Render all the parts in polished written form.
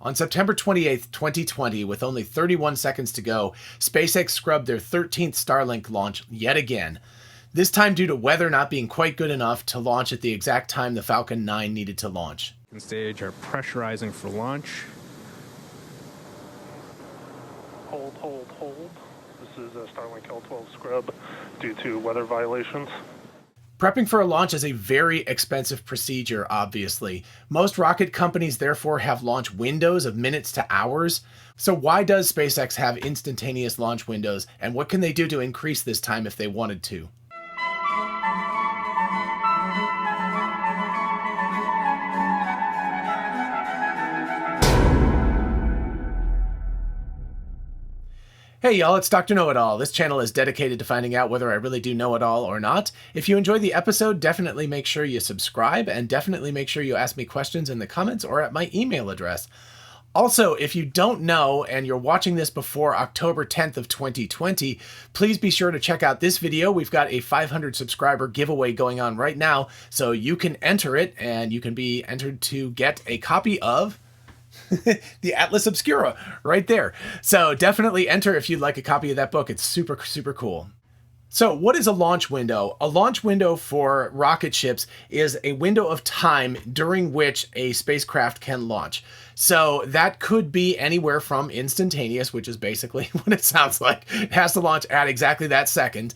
On September 28th, 2020, with only 31 seconds to go, SpaceX scrubbed their 13th Starlink launch yet again. This time due to weather not being quite good enough to launch at the exact time the Falcon 9 needed to launch. Stage are pressurizing for launch. Hold. This is a Starlink L12 scrub due to weather violations. Prepping for a launch is a very expensive procedure, obviously. Most rocket companies therefore have launch windows of minutes to hours. So why does SpaceX have instantaneous launch windows, and what can they do to increase this time if they wanted to? Hey y'all, it's Dr. Know-It-All. This channel is dedicated to finding out whether I really do know it all or not. If you enjoyed the episode, definitely make sure you subscribe, and definitely make sure you ask me questions in the comments or at my email address. Also, if you don't know and you're watching this before October 10th of 2020, please be sure to check out this video. We've got a 500 subscriber giveaway going on right now, so you can enter it, and you can be entered to get a copy of the Atlas Obscura right there. So definitely enter if you'd like a copy of that book. It's super, super cool. So what is a launch window? A launch window for rocket ships is a window of time during which a spacecraft can launch. So that could be anywhere from instantaneous, which is basically what it sounds like. It has to launch at exactly that second,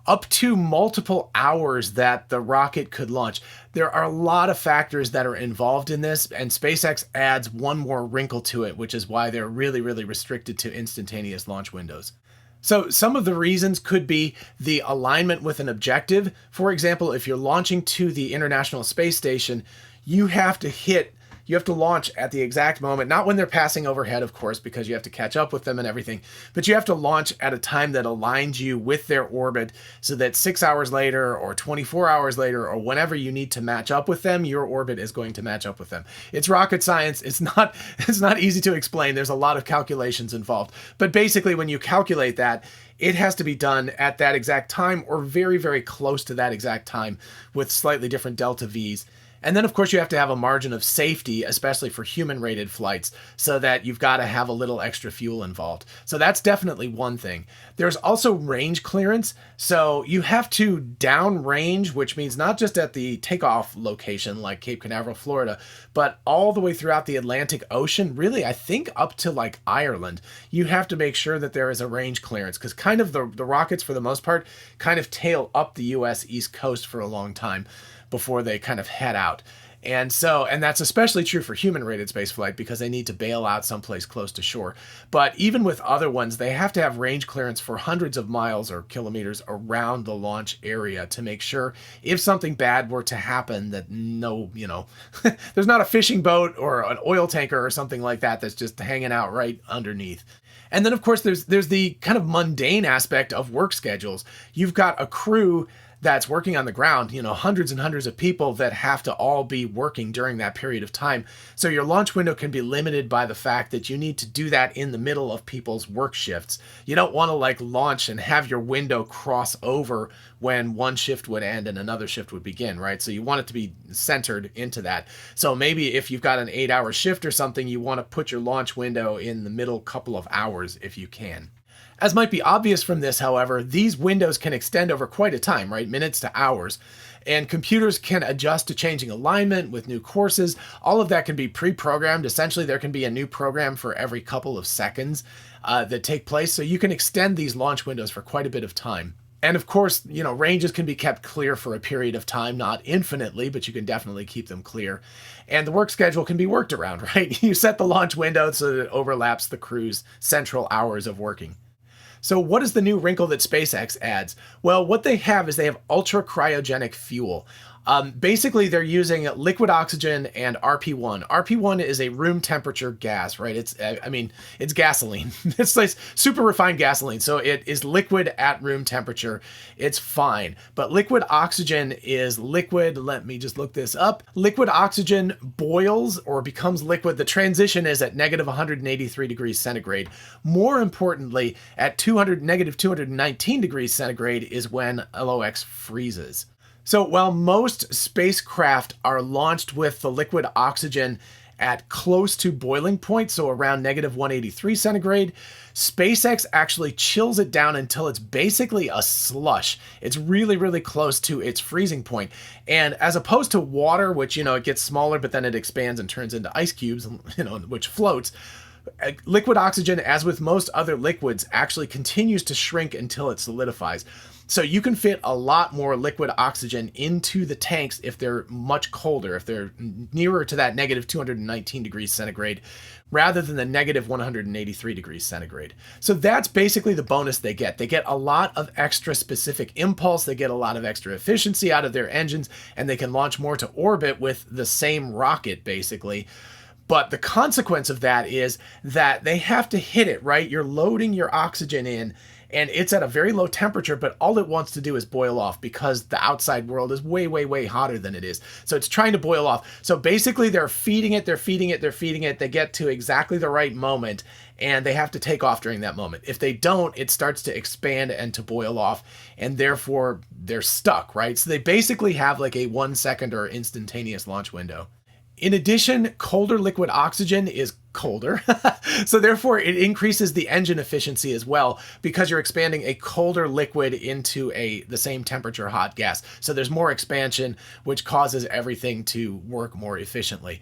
up to multiple hours that the rocket could launch. There are a lot of factors that are involved in this, and SpaceX adds one more wrinkle to it, which is why they're really, really restricted to instantaneous launch windows. So some of the reasons could be the alignment with an objective. For example, if you're launching to the International Space Station, you have to launch at the exact moment, not when they're passing overhead, of course, because you have to catch up with them and everything, but you have to launch at a time that aligns you with their orbit so that 6 hours later or 24 hours later or whenever you need to match up with them, your orbit is going to match up with them. It's rocket science. It's not easy to explain. There's a lot of calculations involved. But basically, when you calculate that, it has to be done at that exact time or very, very close to that exact time with slightly different delta V's. And then, of course, you have to have a margin of safety, especially for human-rated flights, so that you've got to have a little extra fuel involved. So that's definitely one thing. There's also range clearance. So you have to downrange, which means not just at the takeoff location like Cape Canaveral, Florida, but all the way throughout the Atlantic Ocean, really, I think up to like Ireland. You have to make sure that there is a range clearance because kind of the rockets, for the most part, kind of tail up the U.S. East Coast for a long time before they kind of head out. And that's especially true for human-rated spaceflight because they need to bail out someplace close to shore. But even with other ones, they have to have range clearance for hundreds of miles or kilometers around the launch area to make sure if something bad were to happen that there's not a fishing boat or an oil tanker or something like that that's just hanging out right underneath. And then, of course, there's the kind of mundane aspect of work schedules. You've got a crew that's working on the ground, hundreds and hundreds of people that have to all be working during that period of time. So your launch window can be limited by the fact that you need to do that in the middle of people's work shifts. You don't want to launch and have your window cross over when one shift would end and another shift would begin, right? So you want it to be centered into that. So maybe if you've got an 8-hour shift or something, you want to put your launch window in the middle couple of hours if you can. As might be obvious from this, however, these windows can extend over quite a time, right? Minutes to hours. And computers can adjust to changing alignment with new courses. All of that can be pre-programmed. Essentially, there can be a new program for every couple of seconds that take place. So you can extend these launch windows for quite a bit of time. And of course, ranges can be kept clear for a period of time, not infinitely, but you can definitely keep them clear. And the work schedule can be worked around, right? You set the launch window so that it overlaps the crew's central hours of working. So what is the new wrinkle that SpaceX adds? Well, what they have is they have ultra cryogenic fuel. Basically, they're using liquid oxygen and RP1. RP1 is a room temperature gas, right? It's gasoline. It's like super refined gasoline. So it is liquid at room temperature. It's fine. But liquid oxygen is liquid. Let me just look this up. Liquid oxygen boils or becomes liquid. The transition is at negative 183 degrees centigrade. More importantly, at negative 219 degrees centigrade is when LOX freezes. So while most spacecraft are launched with the liquid oxygen at close to boiling point, so around negative 183 centigrade. SpaceX actually chills it down until it's basically a slush. It's really, really close to its freezing point. And as opposed to water, which, it gets smaller, but then it expands and turns into ice cubes, which floats, liquid oxygen, as with most other liquids, actually continues to shrink until it solidifies. So you can fit a lot more liquid oxygen into the tanks if they're much colder, if they're nearer to that negative 219 degrees centigrade, rather than the negative 183 degrees centigrade. So that's basically the bonus they get. They get a lot of extra specific impulse, they get a lot of extra efficiency out of their engines, and they can launch more to orbit with the same rocket, basically. But the consequence of that is that they have to hit it, right? You're loading your oxygen in, and it's at a very low temperature, but all it wants to do is boil off because the outside world is way, way, way hotter than it is. So it's trying to boil off. So basically they're feeding it. They get to exactly the right moment, and they have to take off during that moment. If they don't, it starts to expand and to boil off, and therefore they're stuck, right? So they basically have like a 1 second or instantaneous launch window. In addition, colder liquid oxygen is colder, so therefore it increases the engine efficiency as well, because you're expanding a colder liquid into the same temperature hot gas. So there's more expansion, which causes everything to work more efficiently.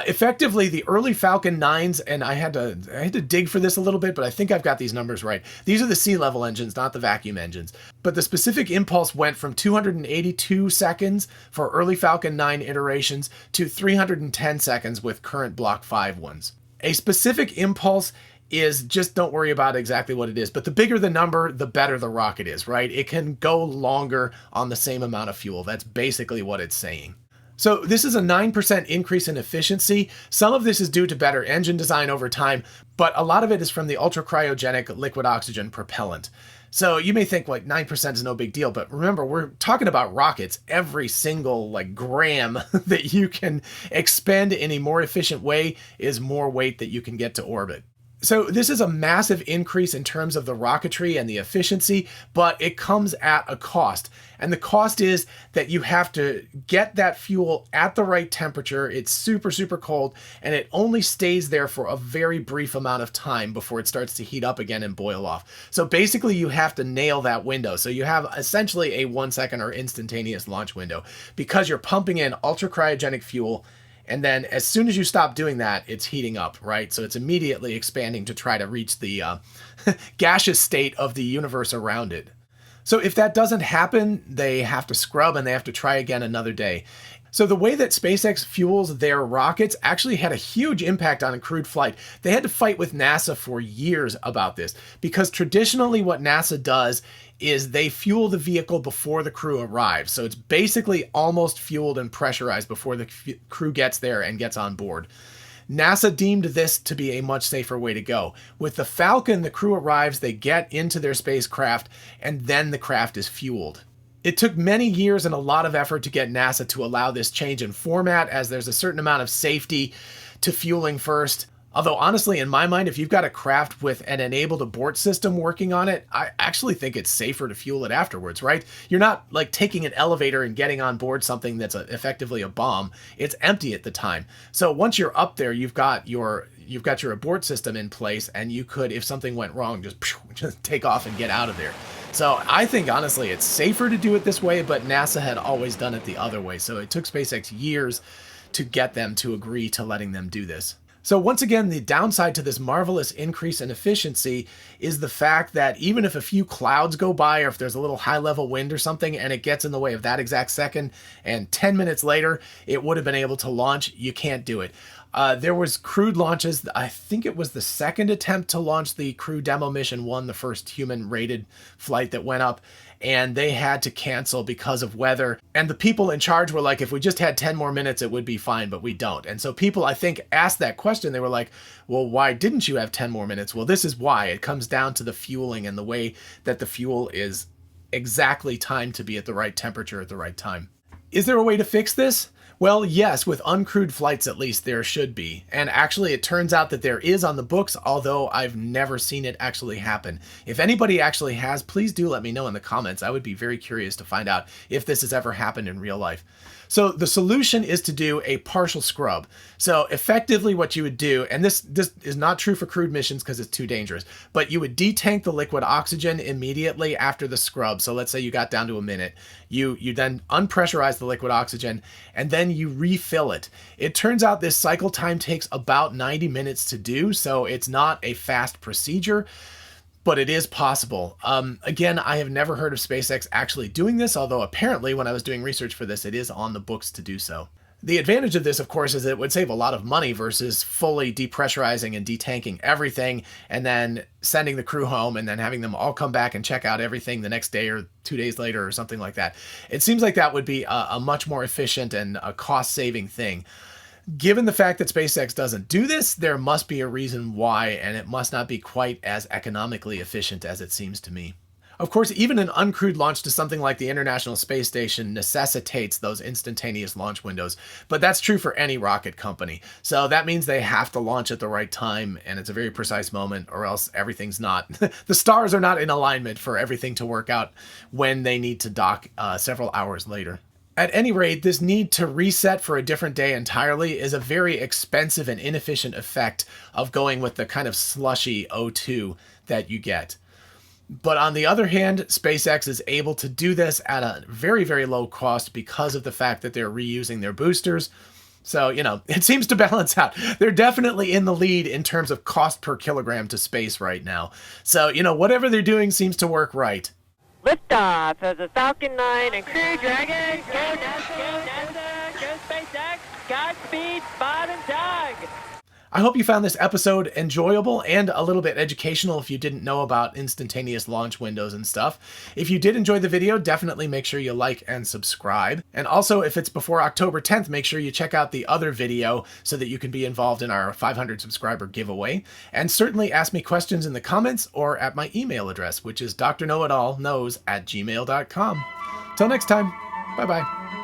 Effectively, the early Falcon 9s, and I had to dig for this a little bit, but I think I've got these numbers right. These are the sea level engines, not the vacuum engines. But the specific impulse went from 282 seconds for early Falcon 9 iterations to 310 seconds with current Block 5 ones. A specific impulse is just, don't worry about exactly what it is, but the bigger the number, the better the rocket is, right? It can go longer on the same amount of fuel. That's basically what it's saying. So this is a 9% increase in efficiency. Some of this is due to better engine design over time, but a lot of it is from the ultra-cryogenic liquid oxygen propellant. So you may think like 9% is no big deal, but remember, we're talking about rockets. Every single gram that you can expend in a more efficient way is more weight that you can get to orbit. So this is a massive increase in terms of the rocketry and the efficiency, but it comes at a cost. And the cost is that you have to get that fuel at the right temperature. It's super, super cold, and it only stays there for a very brief amount of time before it starts to heat up again and boil off. So basically you have to nail that window. So you have essentially a 1 second or instantaneous launch window because you're pumping in ultra cryogenic fuel. And then as soon as you stop doing that, it's heating up, right? So it's immediately expanding to try to reach the gaseous state of the universe around it. So if that doesn't happen, they have to scrub and they have to try again another day. So the way that SpaceX fuels their rockets actually had a huge impact on crewed flight. They had to fight with NASA for years about this because traditionally what NASA does is they fuel the vehicle before the crew arrives. So it's basically almost fueled and pressurized before the crew gets there and gets on board. NASA deemed this to be a much safer way to go. With the Falcon, the crew arrives, they get into their spacecraft, and then the craft is fueled. It took many years and a lot of effort to get NASA to allow this change in format, as there's a certain amount of safety to fueling first. Although honestly, in my mind, if you've got a craft with an enabled abort system working on it, I actually think it's safer to fuel it afterwards, right? You're not like taking an elevator and getting on board something that's effectively a bomb. It's empty at the time. So once you're up there, you've got your abort system in place, and you could, if something went wrong, just take off and get out of there. So I think honestly it's safer to do it this way, but NASA had always done it the other way. So it took SpaceX years to get them to agree to letting them do this. So once again, the downside to this marvelous increase in efficiency is the fact that even if a few clouds go by, or if there's a little high-level wind or something and it gets in the way of that exact second, and 10 minutes later it would have been able to launch, you can't do it. There was crewed launches. I think it was the second attempt to launch the Crew Demo Mission 1, the first human-rated flight that went up, and they had to cancel because of weather. And the people in charge were like, if we just had 10 more minutes, it would be fine, but we don't. And so people, I think, asked that question. They were like, well, why didn't you have 10 more minutes? Well, this is why. It comes down to the fueling and the way that the fuel is exactly timed to be at the right temperature at the right time. Is there a way to fix this? Well, yes, with uncrewed flights at least there should be. And actually it turns out that there is on the books, although I've never seen it actually happen. If anybody actually has, please do let me know in the comments. I would be very curious to find out if this has ever happened in real life. So the solution is to do a partial scrub. So effectively what you would do, and this is not true for crewed missions because it's too dangerous, but you would detank the liquid oxygen immediately after the scrub. So let's say you got down to a minute. You then unpressurize the liquid oxygen and then you refill it. It turns out this cycle time takes about 90 minutes to do, so it's not a fast procedure, but it is possible. Again, I have never heard of SpaceX actually doing this, although apparently when I was doing research for this, it is on the books to do so. The advantage of this, of course, is that it would save a lot of money versus fully depressurizing and detanking everything and then sending the crew home and then having them all come back and check out everything the next day or 2 days later or something like that. It seems like that would be a much more efficient and a cost-saving thing. Given the fact that SpaceX doesn't do this, there must be a reason why, and it must not be quite as economically efficient as it seems to me. Of course, even an uncrewed launch to something like the International Space Station necessitates those instantaneous launch windows, but that's true for any rocket company. So that means they have to launch at the right time, and it's a very precise moment, or else everything's not. The stars are not in alignment for everything to work out when they need to dock several hours later. At any rate, this need to reset for a different day entirely is a very expensive and inefficient effect of going with the kind of slushy O2 that you get. But on the other hand, SpaceX is able to do this at a very, very low cost because of the fact that they're reusing their boosters. So, it seems to balance out. They're definitely in the lead in terms of cost per kilogram to space right now. So, whatever they're doing seems to work right. Liftoff of the Falcon 9 and Crew Dragon. Go NASA, go NASA, go SpaceX. Godspeed, Spot and Doug. I hope you found this episode enjoyable and a little bit educational if you didn't know about instantaneous launch windows and stuff. If you did enjoy the video, definitely make sure you like and subscribe. And also, if it's before October 10th, make sure you check out the other video so that you can be involved in our 500 subscriber giveaway. And certainly ask me questions in the comments or at my email address, which is DrKnowItAllKnows@gmail.com. Till next time, bye-bye.